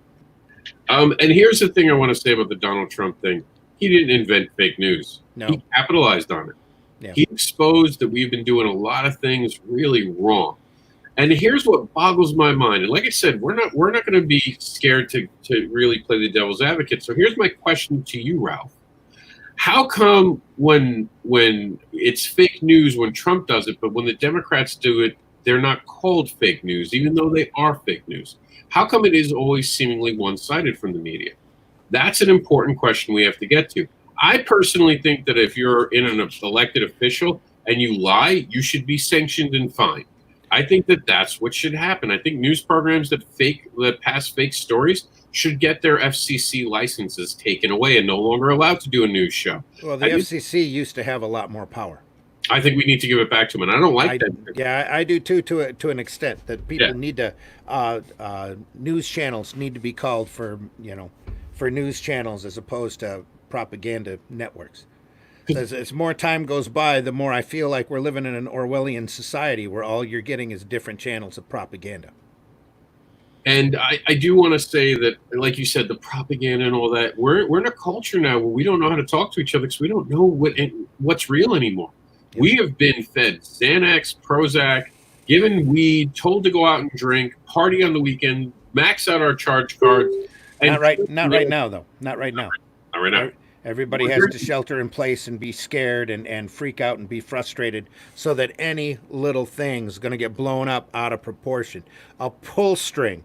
And here's the thing I want to say about the Donald Trump thing. He didn't invent fake news. No. He capitalized on it. Yeah. He exposed that we've been doing a lot of things really wrong. And here's what boggles my mind. And like I said, we're not going to be scared to really play the devil's advocate. So here's my question to you, Ralph. How come when it's fake news when Trump does it, but when the Democrats do it, they're not called fake news, even though they are fake news? How come it is always seemingly one-sided from the media? That's an important question we have to get to. I personally think that if you're in an elected official and you lie, you should be sanctioned and fined. I think that that's what should happen. I think news programs that pass fake stories should get their FCC licenses taken away and no longer allowed to do a news show. Well, the FCC used to have a lot more power. I think we need to give it back to them, and I don't like that. Yeah, I do too, to an extent. That people need to news channels need to be called for news channels as opposed to propaganda networks. As more time goes by, the more I feel like we're living in an Orwellian society where all you're getting is different channels of propaganda. And I do want to say that, like you said, the propaganda and all that, we're in a culture now where we don't know how to talk to each other because we don't know what's real anymore. Yep. We have been fed Xanax, Prozac, given weed, told to go out and drink, party on the weekend, max out our charge cards. And not right now, though. Not right now. Not right now. Everybody has to shelter in place and be scared and freak out and be frustrated so that any little thing is going to get blown up out of proportion. A pull string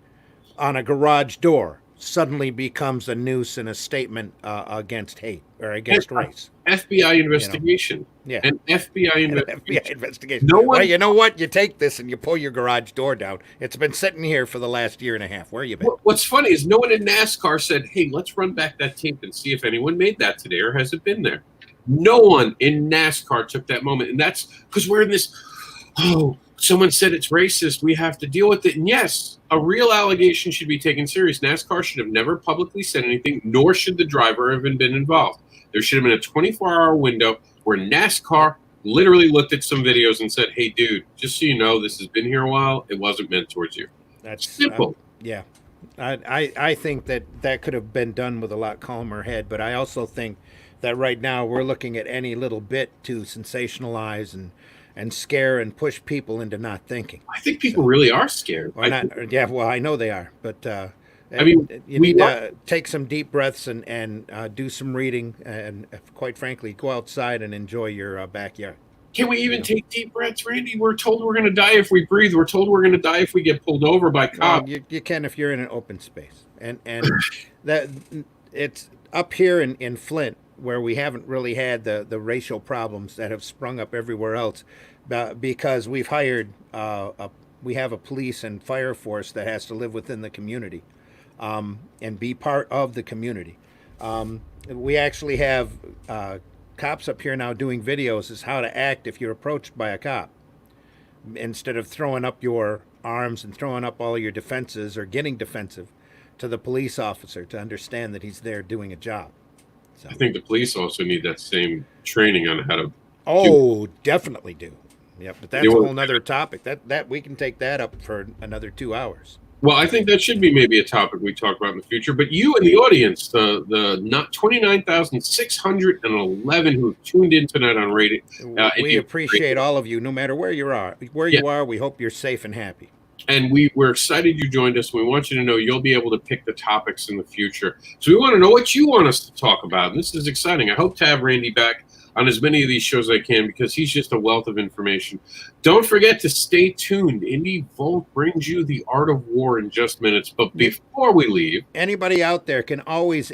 on a garage door suddenly becomes a noose and a statement against hate or against race. FBI investigation. Yeah. An FBI investigation. Well, you know what? You take this and you pull your garage door down. It's been sitting here for the last year and a half. Where you been? What's funny is no one in NASCAR said, hey, let's run back that tape and see if anyone made that today or has it been there. No one in NASCAR took that moment. And that's because we're in this, someone said it's racist. We have to deal with it. And yes, a real allegation should be taken serious. NASCAR should have never publicly said anything, nor should the driver have been involved. There should have been a 24-hour window where NASCAR literally looked at some videos and said, hey, dude, just so you know, this has been here a while. It wasn't meant towards you. That's simple. Yeah. I think that could have been done with a lot calmer head, but I also think that right now we're looking at any little bit to sensationalize and scare and push people into not thinking. I think people really are scared. Well, I know they are, but you need to take some deep breaths and do some reading and, quite frankly, go outside and enjoy your backyard. Can we even take deep breaths, Randy? We're told we're going to die if we breathe. We're told we're going to die if we get pulled over by cops. Well, you can if you're in an open space. And that it's up here in Flint where we haven't really had the racial problems that have sprung up everywhere else because we've hired we have a police and fire force that has to live within the community. And be part of the community. We actually have cops up here now doing videos as how to act if you're approached by a cop. Instead of throwing up your arms and throwing up all your defenses or getting defensive to the police officer to understand that he's there doing a job. So. I think the police also need that same training on how to... definitely do. Yep, but that's a whole nother topic. That we can take that up for another 2 hours. Well, I think that should be maybe a topic we talk about in the future. But you and the audience, the not 29,611 who tuned in tonight on radio, we appreciate all of you, no matter where you are. You are, we hope you're safe and happy. And we're excited you joined us. We want you to know you'll be able to pick the topics in the future. So we want to know what you want us to talk about. And this is exciting. I hope to have Randy back on as many of these shows as I can because he's just a wealth of information. Don't forget to stay tuned. Indie Volt brings you the Art of War in just minutes. But before we leave, anybody out there can always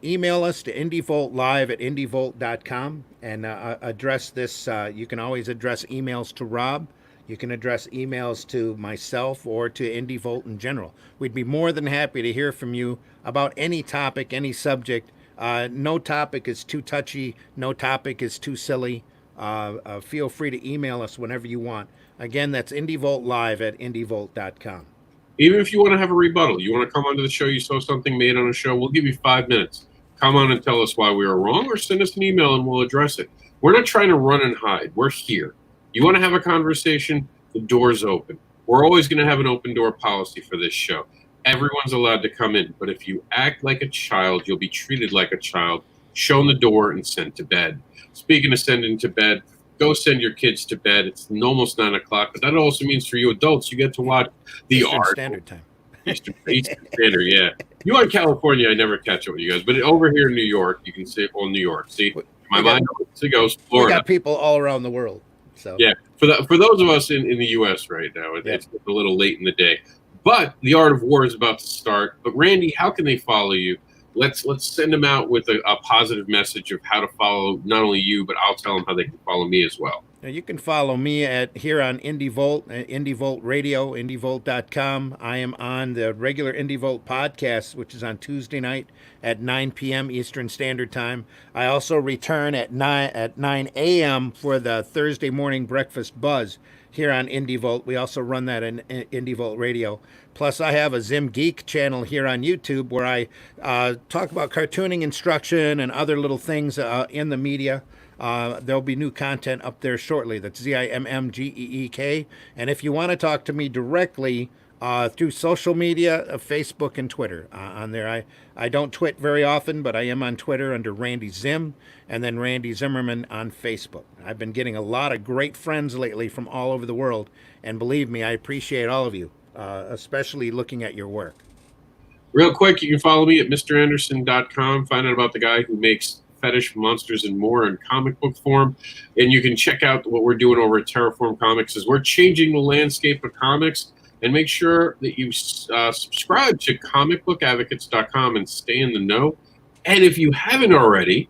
email us to indievoltlive@indievolt.com and address this. You can always address emails to Rob. You can address emails to myself or to Indie Volt in general. We'd be more than happy to hear from you about any topic, any subject. No topic is too touchy. No topic is too silly. Feel free to email us whenever you want. Again, that's indievoltlive@indievolt.com. Even if you want to have a rebuttal, you want to come onto the show, you saw something made on a show, we'll give you 5 minutes. Come on and tell us why we were wrong or send us an email and we'll address it. We're not trying to run and hide. We're here. You want to have a conversation? The door's open. We're always going to have an open door policy for this show. Everyone's allowed to come in, but if you act like a child, you'll be treated like a child, shown the door, and sent to bed. Speaking of sending to bed, go send your kids to bed. It's almost 9 o'clock, but that also means for you adults, you get to watch the Eastern art. Standard Time. Eastern Standard, yeah. You in California, I never catch up with you guys, but over here in New York, you can see New York. See, my mind goes We Florida. got people all around the world. So Yeah, for those of us in the U.S. right now, it's a little late in the day. But the Art of War is about to start. But Randy, how can they follow you? Let's send them out with a positive message of how to follow not only you, but I'll tell them how they can follow me as well. now you can follow me here on Indie Volt, Indie Volt Radio, indievolt.com. I am on the regular Indie Volt podcast, which is on Tuesday night at 9 p.m. Eastern Standard Time. I also return at 9 a.m. for the Thursday morning breakfast buzz here on Indie Volt. We also run that in Indie Volt Radio. Plus, I have a Zim Geek channel here on YouTube where I talk about cartooning instruction and other little things in the media. There'll be new content up there shortly. That's ZIMMGEEK. And if you want to talk to me directly through social media, Facebook and Twitter on there. I don't twit very often, but I am on Twitter under Randy Zim and then Randy Zimmerman on Facebook. I've been getting a lot of great friends lately from all over the world. And believe me, I appreciate all of you, especially looking at your work. Real quick, you can follow me at MrAnderson.com. Find out about the guy who makes Fetish, Monsters, and More in comic book form. And you can check out what we're doing over at Terraform Comics. Is we're changing the landscape of comics. And make sure that you subscribe to comicbookadvocates.com and stay in the know. And if you haven't already,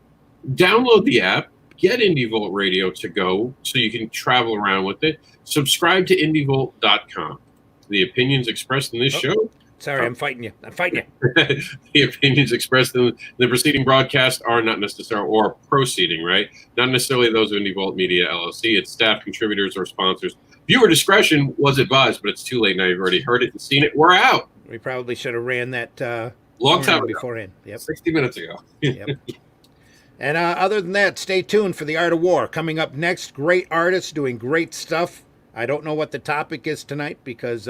download the app, get Indie Volt Radio to go so you can travel around with it. Subscribe to indievolt.com. The opinions expressed in this show. Sorry, I'm fighting you. The opinions expressed in the preceding broadcast are not necessarily, or proceeding, right? Not necessarily those of Indie Volt Media LLC. It's staff, contributors, or sponsors. Viewer discretion was advised, but it's too late now. You've already heard it and seen it. We're out. We probably should have ran that long time beforehand. Yep. 60 minutes ago. Yep. And other than that, stay tuned for The Art of War. Coming up next, great artists doing great stuff. I don't know what the topic is tonight because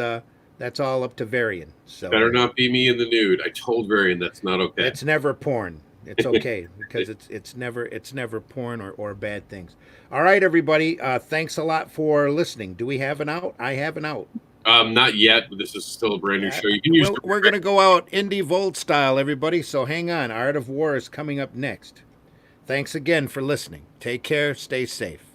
that's all up to Varian. So better not be me in the nude. I told Varian that's not okay. It's never porn. It's okay because it's never porn or bad things. All right, everybody. Thanks a lot for listening. Do we have an out? I have an out. Not yet, but this is still a brand new show. You can use. We're going to go out Indie Volt style, everybody. So hang on. Art of War is coming up next. Thanks again for listening. Take care. Stay safe.